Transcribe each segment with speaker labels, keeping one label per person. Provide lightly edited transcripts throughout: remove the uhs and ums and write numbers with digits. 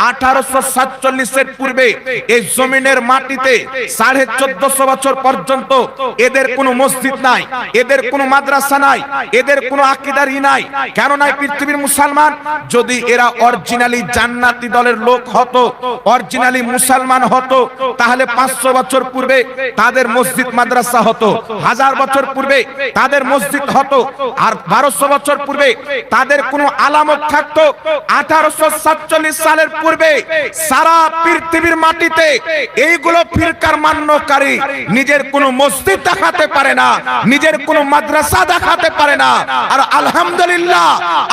Speaker 1: 1847 পূর্বে এই জমিনের মাটিতে 1450 বছর পর্যন্ত এদের কোনো মসজিদ নাই, এদের কোনো মাদ্রাসা নাই, এদের কোনো আকীদারই নাই। কেন নাই? পৃথিবীর মুসলমান যদি এরা অরিজিনালি জান্নাতি দলের লোক হতো, অরিজিনালি মুসলমান হতো, তাহলে 500 বছর পূর্বে তাদের মসজিদ মাদ্রাসা হতো, 1000 বছর পূর্বে তাদের মসজিদ হতো, আর 1200 বছর পূর্বে তাদের কোনো আলামত থাকতো। 1847 সালের পূর্বে সারা পৃথিবীর মাটিতে এইগুলো ফিরকার মান্যকারী নিজের কোনো মসজিদ দেখাতে পারে না, নিজের কোনো মাদ্রাসা দেখাতে পারে না। আর আলহামদুলিল্লাহ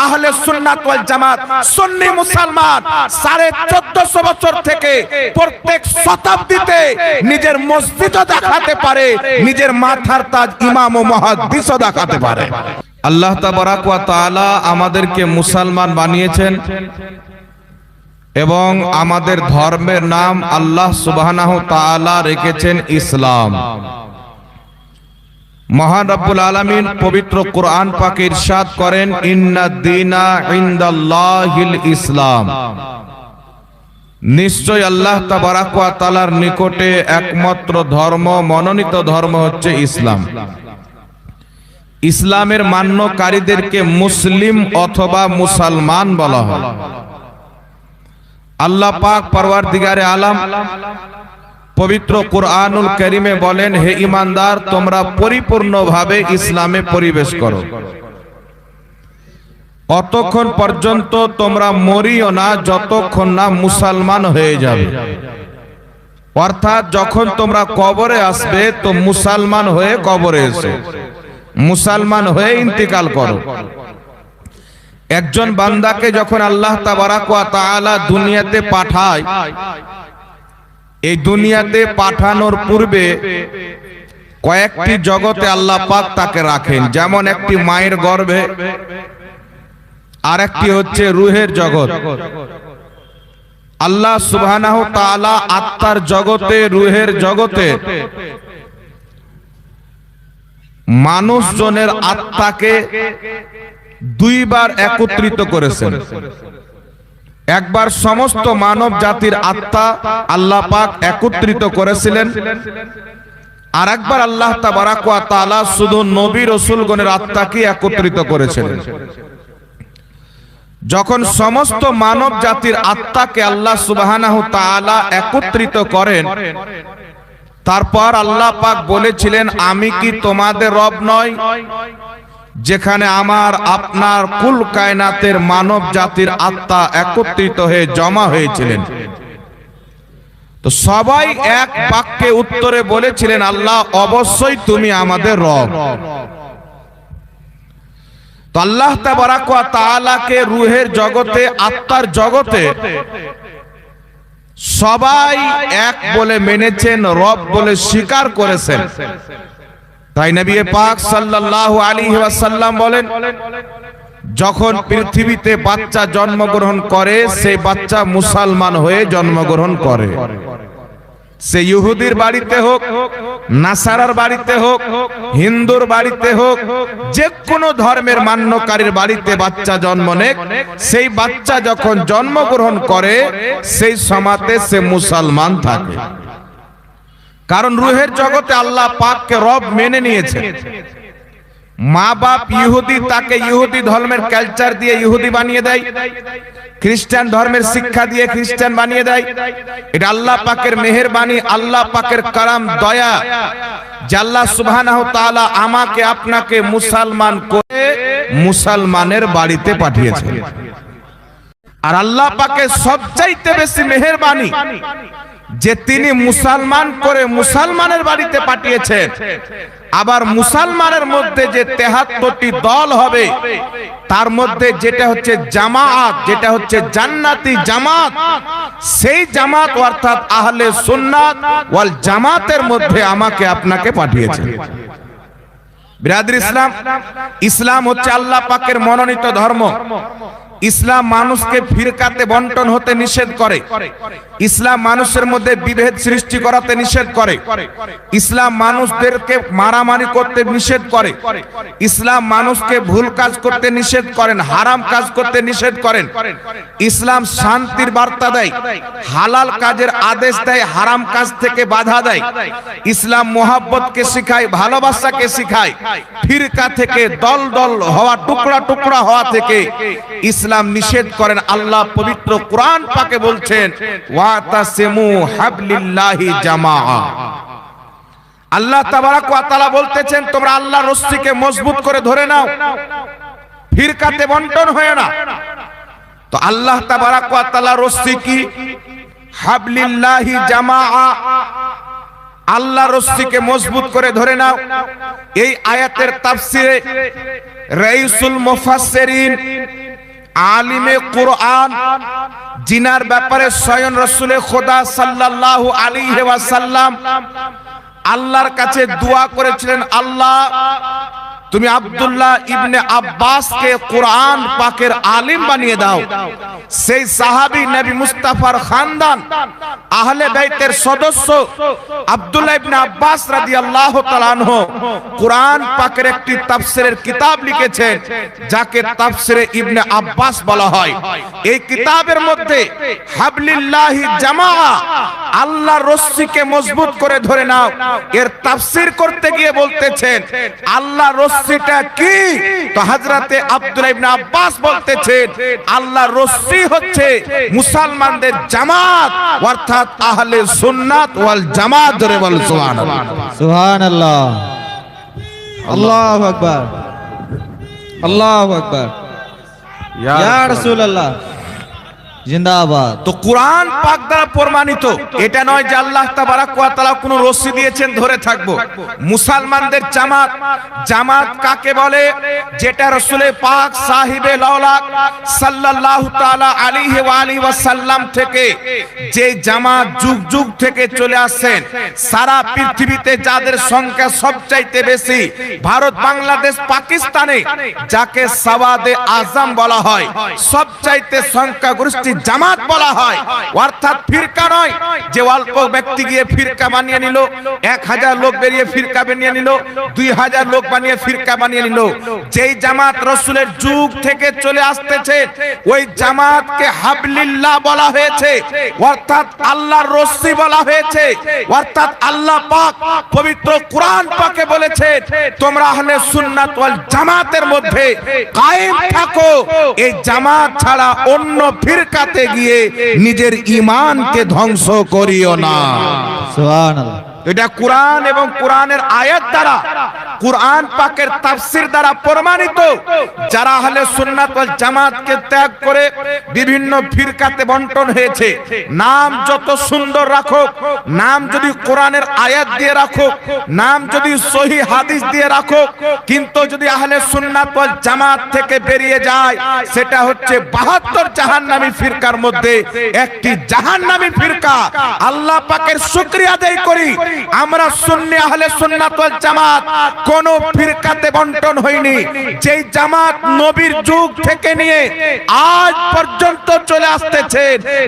Speaker 1: আহলে সুন্নাত ওয়াল জামাত সুন্নি মুসলমান 1450 বছর থেকে প্রত্যেক শতাব্দীতে নিজের মসজিদও দেখাতে পারে, নিজের মাথার তাজ ইমাম ও মুহাদ্দিসও দেখাতে পারে।
Speaker 2: আল্লাহ তাবারাক ওয়া তাআলা আমাদেরকে মুসলমান বানিয়েছেন এবং আমাদের ধর্মের নাম আল্লাহ সুবহানাহু তাআলা রেখেছেন ইসলাম। মহান রব্বুল আলামিন পবিত্র কোরআন পাকে ইরশাদ করেন, ইন্নাদ দীনা ইনদাল্লাহিল ইসলাম। নিশ্চয় আল্লাহ তাবারাক ওয়া তাআলার নিকটে একমাত্র ধর্ম, মনোনীত ধর্ম হচ্ছে ইসলাম। ইসলামের মান্যকারীদেরকে মুসলিম অথবা মুসলমান বলা হয়। আল্লাহ পাক পরওয়ারদিগারে আলম পবিত্র কুরআনুল কারীমে বলেন, হে ঈমানদার, তোমরা পরিপূর্ণভাবে ইসলামে প্রবেশ করো, অতক্ষণ পর্যন্ত তোমরা মরিও না যতক্ষণ না মুসলমান হয়ে যাবে। অর্থাৎ যখন তোমরা কবরে আসবে তো মুসলমান হয়ে কবরে এসো, মুসলমান হয়ে ইন্তিকাল করো। একজন বান্দাকে যখন আল্লাহ তাবারাক ওয়া তাআলা দুনিয়াতে পাঠায়, এই দুনিয়াতে পাঠানোর পূর্বে কয়েকটি জগতে আল্লাহ পাক তাকে রাখেন। যেমন একটি মায়ের গর্ভে, আর একটি হচ্ছে রূহের জগৎ। আল্লাহ সুবহানাহু তাআলা আত্মার জগতে, রূহের জগতে মানুষজনের আত্মাকে দুইবার একত্রিত করেছেন। একবার সমস্ত মানব জাতির আত্মা আল্লাহ পাক একত্রিত করেছিলেন, আর একবার আল্লাহ তাবারাক ওয়া তাআলা শুধু নবী রাসূলগণের আত্মাকে একত্রিত করেছিলেন। যখন সমস্ত মানব জাতির আত্মাকে আল্লাহ সুবহানাহু তাআলা একত্রিত করেন, তারপর আল্লাহ পাক বলেছিলেন, আমি কি তোমাদের রব নই? যেখানে আমার আপনার কুল কায়নাতের মানব জাতির আত্মা একত্রিত হয়ে জমা হয়েছিলেন, তো সবাই এক বাক্যে উত্তরে বলেছিলেন, আল্লাহ অবশ্যই তুমি আমাদের রব। তো আল্লাহ তাবারাক ওয়া তাআলাকে রূহের জগতে, আত্মার জগতে সবাই এক বলে মেনেছেন, রব বলে স্বীকার করেছেন। তাই নবী পাক সাল্লাল্লাহু আলাইহি ওয়াসাল্লাম বলেন, যখন পৃথিবীতে বাচ্চা জন্মগ্রহণ করে, সেই বাচ্চা মুসলমান হয়ে জন্মগ্রহণ করে। সে ইহুদির বাড়িতে হোক, নাসারার বাড়িতে হোক, হিন্দুর বাড়িতে হোক, যে কোনো ধর্মের মান্যকারীর বাড়িতে বাচ্চা জন্ম নেক, সেই বাচ্চা যখন জন্মগ্রহণ করে সেই সময়তে সে মুসলমান থাকে। কারণ রূহের জগতে আল্লাহ পাককে রব মেনে নিয়েছে। মা বাপ ইহুদি, তাকে ইহুদি ধর্মের কালচার দিয়ে ইহুদি বানিয়ে দেয়, খ্রিস্টান ধর্মের শিক্ষা দিয়ে খ্রিস্টান বানিয়ে দেয়। এটা আল্লাহ পাকের মেহেরবানি, আল্লাহ পাকের কারাম, দয়া, যে আল্লাহ সুবহানাহু তাআলা আমাকে আপনাকে মুসলমান করে মুসলমানের বাড়িতে পাঠিয়েছেন। আর আল্লাহ পাকের সবচাইতে বেশি মেহেরবানি যে তিনি মুসলমান করে মুসলমানের বাড়িতে পাঠিয়েছেন। আবার মুসলমানের মধ্যে যে 73টি দল হবে, তার মধ্যে যেটা হচ্ছে জামাত, যেটা হচ্ছে জান্নাতি জামাত, সেই জামাত অর্থাৎ আহলে সুন্নাত ওয়াল জামাতের মধ্যে আমাকে আপনাকে পাঠিয়েছেন। বিরাদর ইসলাম, ইসলাম হচ্ছে আল্লাহ পাকের মনোনীত ধর্ম। ইসলাম মানুষকে ফিরকাতে বন্টন হতে নিষেধ করে, ইসলাম মানুষের মধ্যে বিভেদ সৃষ্টি করাতে নিষেধ করে, ইসলাম মানুষদেরকে মারামারি করতে নিষেধ করে, ইসলাম মানুষকে ভুল কাজ করতে নিষেধ করেন, হারাম কাজ করতে নিষেধ করেন। ইসলাম শান্তির বার্তা দেয়, হালাল কাজের আদেশ দেয়, হারাম কাজ থেকে বাধা দেয়। ইসলাম মোহাব্বতকে শেখায়, ভালোবাসাকে শেখায়। ফিরকা থেকে দল দল হওয়া, টুকরা টুকরা হওয়া থেকে ইসলাম নিষেধ করেন। আল্লাহ পবিত্র কোরআন পাকে বলছেন ওয়াতাসিমু হাবলিল্লাহি জামাআ। আল্লাহ তাবারাক ওয়া তাআলা বলতেছেন তোমরা আল্লাহর রশ্মিকে মজবুত করে ধরে নাও, ফিরকাতে বন্টন হয় না। তো আল্লাহ তাবারাক ওয়া তাআলা রশ্মি কি? হাবলিল্লাহি জামাআ। আল্লাহ রশ্মিকে মজবুত করে ধরে নাও। এই আয়াতের তাফসিরে রাইসুল মুফাসসিরিন, আলিমে কোরআন, জিনার ব্যাপারে স্বয়ং রাসূলে খোদা সাল্লাল্লাহু আলাইহি ওয়াসাল্লাম আল্লাহর কাছে দোয়া করেছিলেন, আল্লাহ তুমি আব্দুল্লাহ ইবনে আব্বাসকে কোরআন পাকের আলিম বানিয়ে দাও। সেই সাহাবী নবী মুস্তাফার খানদান, আহলে বাইতের সদস্য আব্দুল্লাহ ইবনে আব্বাস রাদিয়াল্লাহু তাআলা আনহু কোরআন পাকের একটি তাফসীরের কিতাব লিখেছেন, যাকে তাফসীরে ইবনে আব্বাস বলা হয়। এই কিতাবের মধ্যে হাবলিল্লাহি জামাআ, আল্লাহর রশ্মিকে মজবুত করে ধরে নাও, এর তাফসীর করতে গিয়ে বলতেছেন আল্লাহর রশ্মিটা কি? তো হযরতে আব্দুল্লাহ ইবনে আব্বাস বলতেছেন আল্লাহর রশ্মি হচ্ছে মুসলমানদের জামাত, অর্থাৎ আহলে সুন্নাত ওয়াল জামাত। ধরে বল সুবহানাল্লাহ,
Speaker 3: সুবহানাল্লাহ, আল্লাহু আকবার, আল্লাহু আকবার, ইয়া রাসূলুল্লাহ জিন্দাবাদ।
Speaker 2: তো কোরআন পাক দ্বারা প্রমাণিত, এটা নয় যে আল্লাহ তাবারাক ওয়া তাআলা কোন রশি দিয়েছেন ধরে থাকবো। মুসলমানদের জামাত, জামাত কাকে বলে? যেটা রাসূলে পাক সাহিবে লাওলাক সাল্লাল্লাহু তাআলা আলাইহি ওয়া আলিহি ওয়াসাল্লাম থেকে যে জামাত যুগ যুগ থেকে চলে আসছেন, সারা পৃথিবীতে যাদের সংখ্যা সবচাইতে বেশি, ভারত, বাংলাদেশ, পাকিস্তানে যাকে সাওয়াদে আজম বলা হয়, সবচাইতে সংখ্যাগরিষ্ঠ জামাত বলা হয়। অর্থাৎ ফিরকা নয় যে অল্প ব্যক্তি গিয়ে ফিরকা বানিয়ে নিল, 1000 লোক বেরিয়ে ফিরকা বানিয়ে নিল, 2000 লোক বানিয়ে ফিরকা বানিয়ে নিল। যেই জামাত রাসূলের যুগ থেকে চলে আসতেছে, ওই জামাতকে হাবলিল্লাহ বলা হয়েছে, অর্থাৎ আল্লাহর রশ্মি বলা হয়েছে। অর্থাৎ আল্লাহ পাক পবিত্র কোরআন পাকে বলেছে তোমরা আহলে সুন্নাত ওয়াল জামাতের মধ্যে কায়েম থাকো। এই জামাত ছাড়া অন্য ফিরকা গিয়ে নিজের ঈমানকে ধ্বংস করিও না।
Speaker 3: সুবহানাল্লাহ।
Speaker 2: এটা কোরআন এবং কোরআনের আয়াত দ্বারা, কোরআন পাকের তাফসীর দ্বারা প্রমাণিত। যারা আহলে সুন্নাত ওয়াল জামাতকে ত্যাগ করে বিভিন্ন ফিরকাতে বন্টন হয়েছে, নাম যত সুন্দর রাখো, নাম যদি কোরআনের আয়াত দিয়ে রাখো, নাম যদি সহিহ হাদিস দিয়ে রাখো, কিন্তু যদি আহলে সুন্নাত ওয়াল জামাত থেকে বেরিয়ে যায়, সেটা হচ্ছে 72 জাহান্নামী ফিরকার মধ্যে একটি জাহান্নামী ফিরকা। আল্লাহ পাকের শুকরিয়া আদায় করি, আমরা সুন্নি আহলে সুন্নাত ওয়াল জামাত কোন ফিরকাতে বন্টন হইনি। যেই জামাত নবীর যুগ থেকে নিয়ে আজ পর্যন্ত চলে আসতেছে,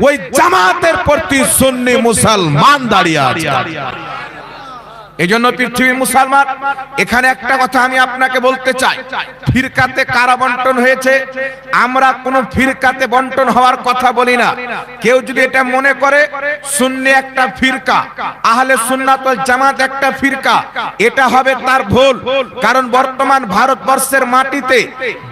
Speaker 2: ওই জামাতের প্রতি সুন্নি মুসলমান দাঁড়িয়ে আছে। এই জন্য পৃথিবীর মুসলমান, এখানে একটা কথা আমি আপনাকে বলতে চাই, ফিরকাতে কারা বন্টন হয়েছে? আমরা কোন ফিরকাতে বন্টন হওয়ার কথা বলি না। কেউ যদি এটা মনে করে সুন্নি একটা ফিরকা, আহলে সুন্নাত ওয়াল জামাত একটা ফিরকা, এটা হবে তার ভুল। কারণ বর্তমান ভারতবর্ষের মাটিতে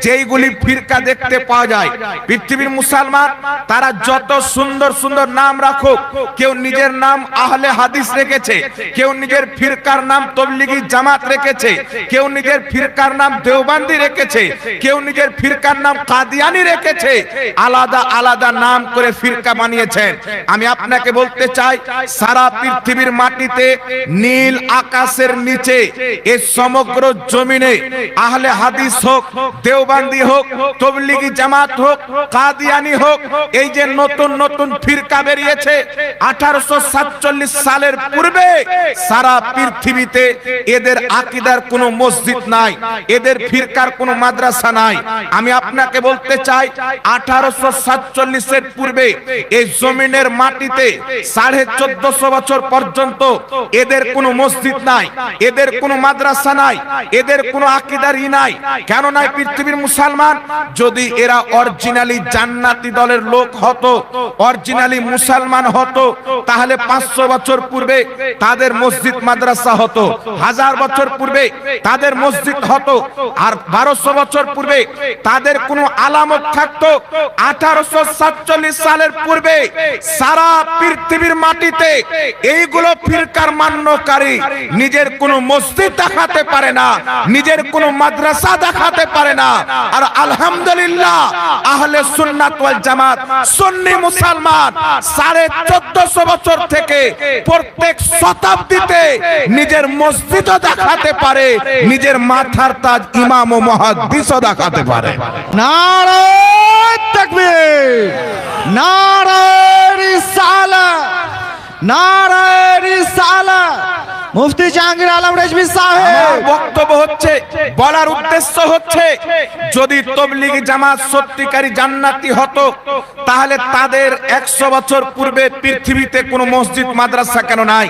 Speaker 2: যেইগুলি ফিরকা দেখতে পাওয়া যায়, পৃথিবীর মুসলমান তারা যত সুন্দর সুন্দর নাম রাখুক, কেউ নিজের নাম আহলে হাদিস রেখেছে, কেউ নিজের ফিরকার নাম তবলিগি জামাত রেখেছে, কেউ নিজের ফিরকার নাম দেওবন্দি রেখেছে, কেউ নিজের ফিরকার নাম কাদিয়ানি রেখেছে, আলাদা আলাদা নাম করে ফিরকা বানিয়েছেন। আমি আপনাকে বলতে চাই, সারা পৃথিবীর মাটিতে নীল আকাশের নিচে এই সমগ্র জমিনে আহলে হাদিস হোক, দেওবন্দি হোক, তবলিগি জামাত হোক, কাদিয়ানি হোক, এই যে নতুন নতুন ফিরকা বেরিয়েছে 1847 সালের পূর্বে সারা
Speaker 1: পৃথিবীতে এদের আকীদার কোনো মসজিদ নাই, এদের ফিরকার কোনো মাদ্রাসা নাই। আমি আপনাকে বলতে চাই 1847 এর পূর্বে এই জমিনের মাটিতে 1450 বছর পর্যন্ত এদের কোনো মসজিদ নাই, এদের কোনো মাদ্রাসা নাই, এদের কোনো আকীদারই নাই। কেন নাই? পৃথিবীর মুসলমান যদি এরা অরিজিনালি জান্নাতি দলের লোক হতো, অরিজিনালি মুসলমান হতো, তাহলে 500 বছর পূর্বে তাদের মসজিদ মাদ্রাসা হতো, 1000 বছর পূর্বে তাদের মসজিদ হতো, আর 1200 বছর পূর্বে তাদের কোনো আলামত থাকতো। 1847 সালের পূর্বে সারা পৃথিবীর মাটিতে এইগুলো ফিরকার মান্যকারী নিজের কোনো মসজিদ দেখাতে পারে না, নিজের কোনো মাদ্রাসা দেখাতে পারে না। আর আলহামদুলিল্লাহ আহলে সুন্নাত ওয়াল জামাত সুন্নি মুসলমান 1450 বছর থেকে প্রত্যেক শতাব্দীতে নিজের মসজিদও দেখাতে পারে, নিজের মাথার তাজ ইমাম ও মুহাদ্দিসও দেখাতে পারে।
Speaker 3: নারায়ে তাকবীর, নারায়ে রিসালাত, নারায়ে রিসালাত। মুফতি জাহাঙ্গীর আলম রেজভী সাহেব
Speaker 1: বক্তব্য হচ্ছে, বলার উদ্দেশ্য হচ্ছে, যদি তবলিগি জামাত সত্যিকারী জান্নাতি হতো তাহলে তাদের 100 বছর পূর্বে পৃথিবীতে কোনো মসজিদ মাদ্রাসা কেন নাই?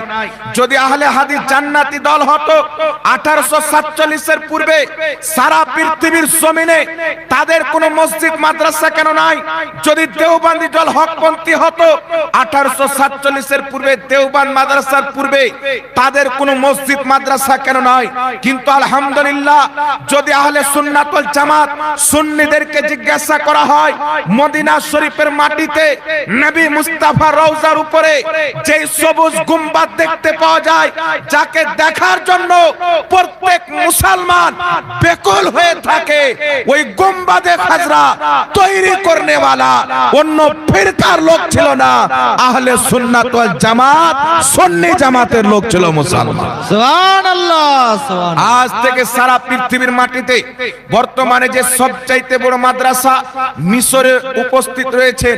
Speaker 1: যদি আহলে হাদিস জান্নাতি দল হতো 1847 এর পূর্বে সারা পৃথিবীর জমিনে তাদের কোনো মসজিদ মাদ্রাসা কেন নাই? যদি দেওবন্দি দল হকপন্থী হতো 1847 এর পূর্বে দেওবন্দ মাদ্রাসার পূর্বে তাদের কোনো মসজিদ মাদ্রাসা কেন নয়? কিন্তু আলহামদুলিল্লাহ যদি আহলে সুন্নাত ওয়াল জামাত সুন্নিদেরকে জিজ্ঞাসা করা হয়, মদিনা শরীফের মাটিতে নবী মুস্তাফা রওজার উপরে যে সবুজ গুম্বাদ দেখতে পাওয়া যায়, যাকে দেখার জন্য প্রত্যেক মুসলমান বেকুল হয়ে থাকে, ওই গুম্বাদে খাজরা তৈরি করনে वाला অন্য ফিরকার লোক ছিল না, আহলে সুন্নাত ওয়াল জামাত সুন্নি জামাতের লোক ছিল মুসলমান।
Speaker 3: সুবহানাল্লাহ, সুবহানাল্লাহ।
Speaker 1: আজ থেকে সারা পৃথিবীর মাটিতে বর্তমানে যে সবচাইতে বড় মাদ্রাসা মিশরে উপস্থিত রয়েছে,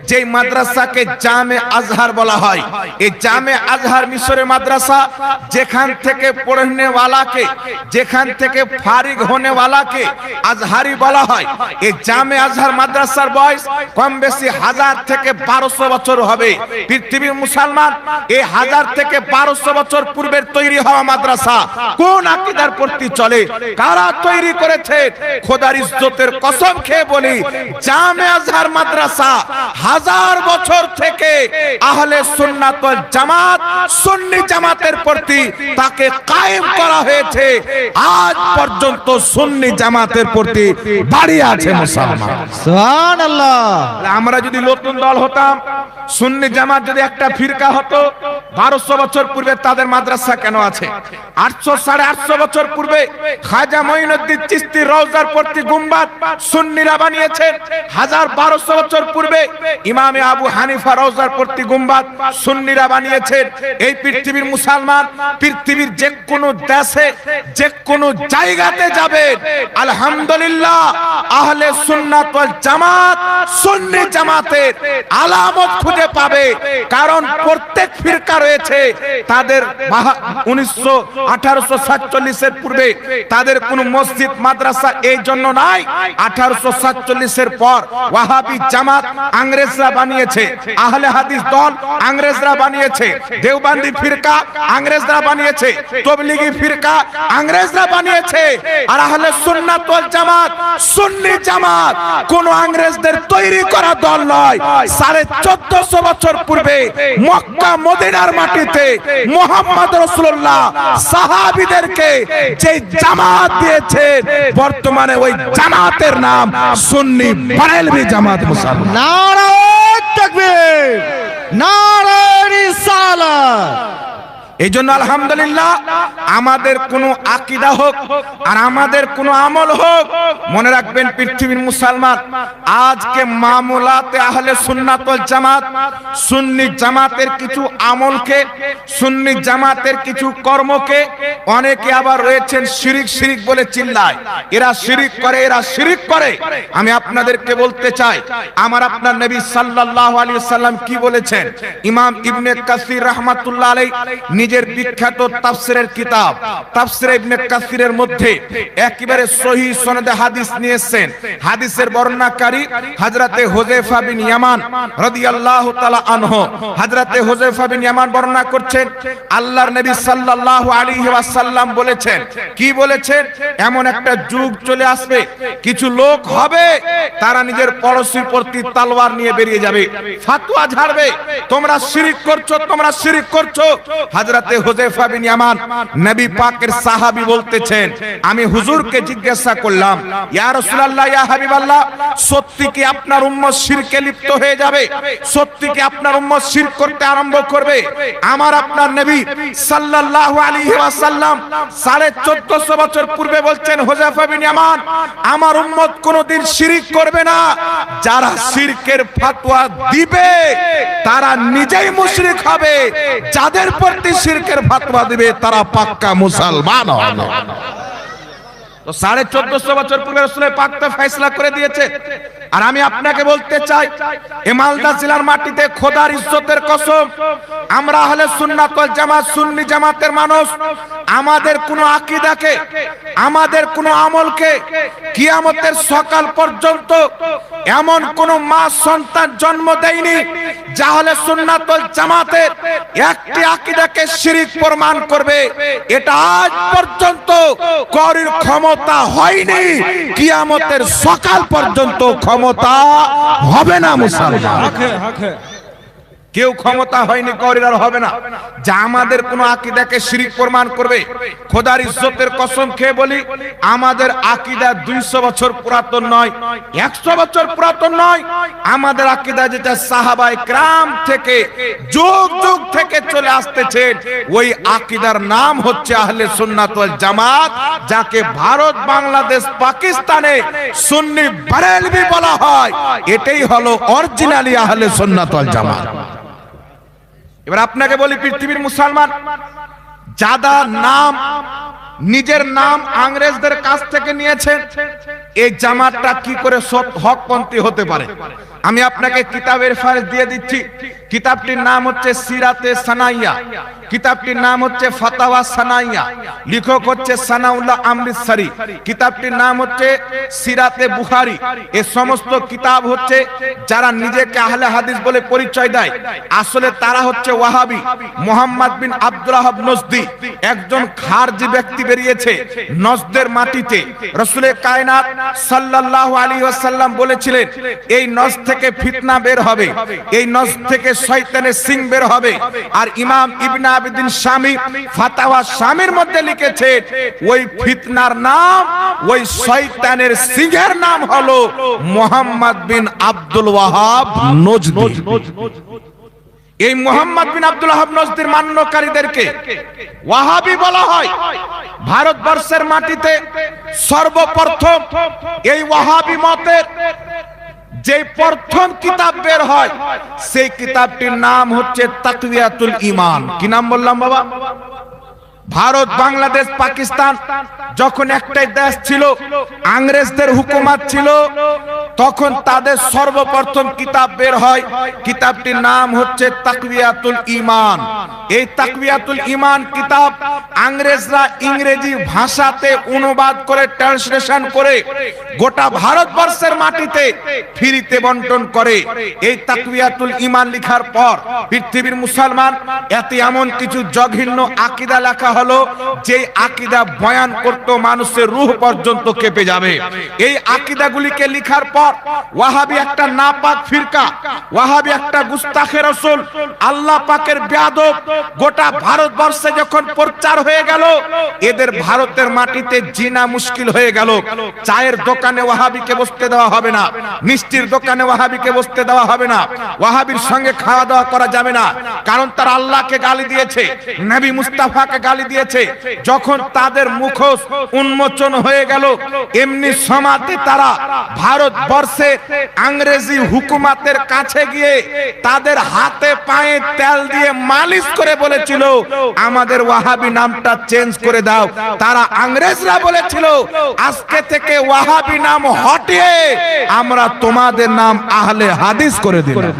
Speaker 1: যেই মাদ্রাসাকে জামে আজহার বলা হয়, এই জামে আজহার মিশরের মাদ্রাসা, যেখান থেকে পড়নে ওয়ালাকে, যেখান থেকে ফারিগ হোনে ওয়ালাকে আজহারি বলা হয়। এই জামে আজহার মাদ্রাসার বয়স কম বেশি 1000 থেকে 1200 বছর হবে। পৃথিবীর মুসলমান এই 1000 থেকে 1200 বছর পূর্বের তৈরি হওয়া মাদ্রাসা কোন আকীদার প্রতি চলে, কারা তৈরি করেছে? খোদার ইজ্জতের কসম খেয়ে বলি, জামে আজহার মাদ্রাসা 1000 বছর থেকে আহলে সুন্নাত ওয়াল জামাত সুন্নি জামাতের প্রতি তাকে কায়েম করা হয়েছে। আজ পর্যন্ত সুন্নি জামাতের প্রতি দাঁড়িয়ে আছে মুসলমান।
Speaker 3: সুবহানাল্লাহ।
Speaker 1: আমরা যদি নতুন দল হতাম, সুন্নি জামাত যদি একটা ফিরকা হতো, 1200 বছর পূর্বে তাদের মাদ্রাসা কেন আছে? 800-850 বছর পূর্বে খাজা মঈনুদ্দিন চিশতি রওজার প্রতি গুম্বাদ সুন্নিরা বানিয়েছেন। 1200 বছর পূর্বে ইমামে আবু হানিফা রওজার প্রতি গুম্বাদ সুন্নিরা বানিয়েছেন। এই পৃথিবীর মুসলমান পৃথিবীর যে কোনো দেশে যে কোনো জায়গাতে যাবেন, আলহামদুলিল্লাহ আহলে সুন্নাত ওয়াল জামাত সুন্নি জামাতের আলামত খুঁজে পাবে। কারণ প্রত্যেক ফিরকা রয়েছে, তাদের 1847 এর পূর্বে তাদের কোনো মসজিদ মাদ্রাসা এই জন্য নাই। 1847 এর পর ওয়াহাবি জামাত ইংরেজরা বানিয়েছে, আহলে হাদিস দল ইংরেজরা বানিয়েছে, দেওবন্দি ফিরকা ইংরেজরা বানিয়েছে, তবলিগি ফিরকা ইংরেজরা বানিয়েছে। আর আহলে সুন্নাত ওয়াল জামাত সুন্নি জামাত কোন ইংরেজদের তৈরি করা দল নয়। 1450 বছর পূর্বে মক্কা মদিনার মাটিতে মুহাম্মদ রাসূলুল্লাহ সাহাবীদেরকে যে জামাত দিয়েছে, বর্তমানে ওই জামাতের নাম সুন্নি বারেলভি জামাত মুসলমান।
Speaker 3: নারায়ে তাকবীর, নারায়ে রিসালাত।
Speaker 1: এই জন্য আলহামদুলিল্লাহ আমাদের কোনো আকীদা হোক আর আমাদের কোনো আমল হোক, মনে রাখবেন পৃথিবীর মুসলমান, আজকে মামুলাতে আহলে সুন্নাত ওয়াল জামাত সুন্নি জামাতের কিছু আমলকে, সুন্নি জামাতের কিছু কর্মকে অনেকে আবার রয়েছেন শিরিক শিরিক বলে চিল্লায়, এরা শিরিক করে, এরা শিরিক করে। আমি আপনাদেরকে বলতে চাই, আমার আপনার নবী সাল্লাল্লাহু আলাইহি ওয়াসাল্লাম কি বলেছেন? ইমাম ইবনে কাসির রাহমাতুল্লাহ আলাইহি নিজের বিখ্যাত তাফসিরের কিতাব তাফসির ইবনে কাসিরের মধ্যে একেবারে সহিহ সনদে হাদিস নিয়ে এসেছেন। হাদিসের বর্ণনাকারী হযরতে হুযায়ফা বিন ইয়ামান রাদিয়াল্লাহু তাআলা আনহু। হযরতে হুযায়ফা বিন ইয়ামান বর্ণনা করছেন, আল্লাহর নবী সাল্লাল্লাহু আলাইহি ওয়াসাল্লাম বলেছেন, কি বলেছেন? এমন একটা যুগ চলে আসবে, কিছু লোক হবে তারা নিজের পড়োশীর প্রতি তলোয়ার নিয়ে বেরিয়ে যাবে, ফতোয়া ঝাড়বে, তোমরা শিরক করছো, তোমরা শিরক করছো। হযরতে হুযায়ফা বিন ইয়ামান নবী পাকের সাহাবী বলতেছেন, আমি হুজুরকে জিজ্ঞাসা করলাম, ইয়া রাসূলুল্লাহ, ইয়া হাবিবাল্লাহ, সত্যি কি আপনার উম্মত শিরকে লিপ্ত হয়ে যাবে? সত্যি কি আপনার উম্মত শিরক করতে আরম্ভ করবে? আমার আপনার নবী সাল্লাল্লাহু আলাইহি ওয়াসাল্লাম 1450 বছর পূর্বে বলছেন, হুযায়ফা বিন ইয়ামান, আমার উম্মত কোনদিন শিরক করবে না। যারা শিরকের ফতোয়া দিবে তারা নিজেই মুশরিক হবে, যাদের প্রতি শিরকের ফতোয়া দিবে তারা পাক্কা মুসলমান হবে। তো 1450 বছর পূর্বে রাসূল পাক তো ফয়সালা করে দিয়েছে। আর আমি আপনাকে বলতে চাই, এই মালদা জেলার মাটিতে খোদার ইজ্জতের কসম, আমরা আহলে সুন্নাত ওয়াল জামাত সুন্নি জামাতের মানুষ, আমাদের কোনো আকীদাকে, আমাদের কোনো আমলকে কিয়ামতের সকাল পর্যন্ত এমন কোন মা সন্তান জন্ম দেয়নি যা আহলে সুন্নাত ওয়াল জামাতের একটি আকীদাকে শিরক প্রমাণ করবে। এটা আজ পর্যন্ত কারোর ক্ষমতা হয়নি, কিয়ামতের সকাল পর্যন্ত ক্ষমতা হবে না মুসলমান। কেউ ক্ষমতা হয়নি, কারোর আর হবে না যা আমাদের কোন আকীদাকে শিরক প্রমাণ করবে। খোদার ইজ্জতের কসম খেয়ে বলি, আমাদের আকীদা 200 বছর পুরাতন নয়, 100 বছর পুরাতন নয়। আমাদের আকীদা যেটা সাহাবায়ে কেরাম থেকে যুগ যুগ থেকে চলে আসতেছে, ওই আকীদার নাম হচ্ছে আহলে সুন্নাত ওয়াল জামাত, যাকে ভারত, বাংলাদেশ, পাকিস্তানে সুন্নি বেরেলভি বলা হয়। এটাই হলো অরিজিনালি আহলে সুন্নাত ওয়াল জামাত। এবার আপনাকে বলি, পৃথিবীর মুসলমান যারা নাম, নিজের নাম ইংরেজদের কাছ থেকে নিয়েছেন, এই জামাতটা কি করে হকপন্থী হতে পারে? আমি আপনাকে কিতাবের ফারিস দিয়ে দিচ্ছি। কিতাবটির নাম হচ্ছে সিরাতে সানাইয়া, কিতাবটির নাম হচ্ছে ফাতাওয়া সানাইয়া, লেখক হচ্ছে সানাউল্লাহ আমৃতসরি। কিতাবটির নাম হচ্ছে সিরাতে বুখারী। এই সমস্ত কিতাব হচ্ছে যারা নিজেকে আহলে হাদিস বলে পরিচয় দেয়, আসলে তারা হচ্ছে ওয়াহাবি। মুহাম্মদ বিন আব্দুল ওয়াহাব নজদি একজন খারজি ব্যক্তি বেরিয়েছে নজদের মাটিতে। রাসূলে কায়নাত সাল্লাল্লাহু আলাইহি ওয়াসাল্লাম বলেছিলেন, এই নজ থেকে ফিতনা বের হবে, এই নজ থেকে শয়তানের সিং বের হবে। আর ইমাম ইবনে আবিদিন শামী ফাতাওয়া শামীর মধ্যে লিখেছে, ওই ফিতনার নাম, ওই শয়তানের সিংহের নাম হলো মুহাম্মদ বিন আব্দুল ওয়াহাব নজদি। এই মুহাম্মদ বিন আব্দুল ওয়াহাব নজদির মান্যকারীদেরকে ওয়াহাবি বলা হয়। ভারতবর্ষের মাটিতে সর্বপ্রথম এই ওয়াহাবি মতের যে প্রথম কিতাব বের হয়, সেই কিতাবটির নাম হচ্ছে তাকওয়াতুল ঈমান। কি নাম বললাম বাবা? ভারত, বাংলাদেশ, পাকিস্তান যখন একটাই দেশ ছিল, ইংরেজদের হুকুমত ছিল, তখন তাদের সর্বপ্রথম কিতাব বের হয়। কিতাবটির নাম হচ্ছে তাকওয়াতুল ঈমান। এই তাকওয়াতুল ঈমান কিতাব ইংরেজরা ইংরেজি ভাষাতে অনুবাদ করে, ট্রান্সলেশন করে গোটা ভারতবর্ষের মাটিতে ফ্রিতে বন্টন করে। এই তাকওয়াতুল ঈমান লেখার পর পৃথিবীর মুসলমান এতে এমন কিছু জঘন্য আকীদা লেখা হলো, যে আকীদা বয়ান করতে মানুষের রূহ পর্যন্ত কেঁপে যাবে। এই আকীদাগুলিকে লেখার পর ওয়াহাবি একটা নাপাক ফিরকা, ওয়াহাবি একটা গুস্তাখে রাসূল, আল্লাহ পাকের বেয়াদব, গোটা ভারতবর্ষে যখন প্রচার হয়ে গেল, এদের ভারতের মাটিতে জিনা মুশকিল হয়ে গেল। চায়ের দোকানে ওয়াহাবিকে বসতে দেওয়া হবে না, মিষ্টির দোকানে ওয়াহাবিকে বসতে দেওয়া হবে না, ওয়াহাবির সঙ্গে খাওয়া দাওয়া করা যাবে না, কারণ তারা আল্লাহকে গালি দিয়েছে, নবী মুস্তাফাকে গালি দিয়েছে। যখন তাদের মুখোশ উন্মোচন হয়ে গেল, এমনি সমাজে তারা ভারতবর্ষে ইংরেজি হুকুমতের কাছে গিয়ে তাদের হাতে পায়ে তেল দিয়ে মালিশ করে বলেছিল, আমাদের ওয়াহাবি নামটা চেঞ্জ করে দাও। তারা ইংরেজরা বলেছিল, আজকে থেকে ওয়াহাবি নাম হটিয়ে আমরা তোমাদের নাম আহলে হাদিস করে দিলাম।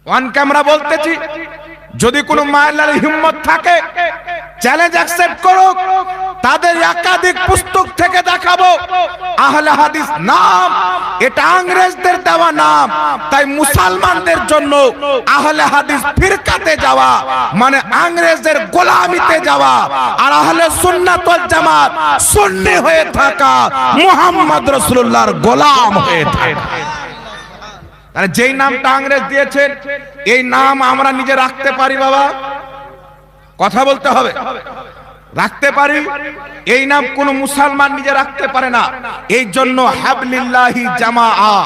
Speaker 1: ওয়ান ক্যামেরা বলতেছি, যদি কোনো মায়ের হিম্মত থাকে চ্যালেঞ্জ অ্যাকসেপ্ট করুক, তাদের একাধিক পুস্তক থেকে দেখাবো আহলে হাদিস নাম এটা ইংরেজদের দেওয়া নাম, তাই মুসলমানদের জন্য আহলে হাদিস ফিরকাতে যাওয়া মানে ইংরেজদের গোলামিতে যাওয়া, আর আহলে সুন্নাত ওয়াল জামাত সুন্নি হয়ে থাকা, মুহাম্মদ রাসূলুল্লাহর গোলাম হয়ে থাকা। মানে যেই নামটা ইংরেজ দিয়েছেন এই নাম আমরা নিজে রাখতে পারি বাবা? কথা বলতে হবে। রাখতে পারি? এই নাম কোন মুসলমান নিজে রাখতে পারে না। এই জন্য হাবলিল্লাহি জামাআ,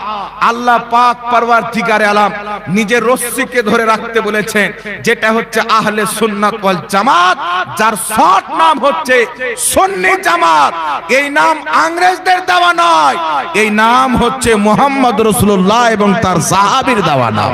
Speaker 1: আল্লাহ পাক পরওয়ারদিগারে আলম নিজের রস্সিকে ধরে রাখতে বলেছেন, যেটা হচ্ছে আহলে সুন্নাত ওয়াল জামাত, যার শর্ট নাম হচ্ছে সুন্নি জামাত। এই নাম ইংরেজদের দেওয়া নয়, এই নাম হচ্ছে মুহাম্মদ রাসূলুল্লাহ এবং তার সাহাবীর দেওয়া নাম।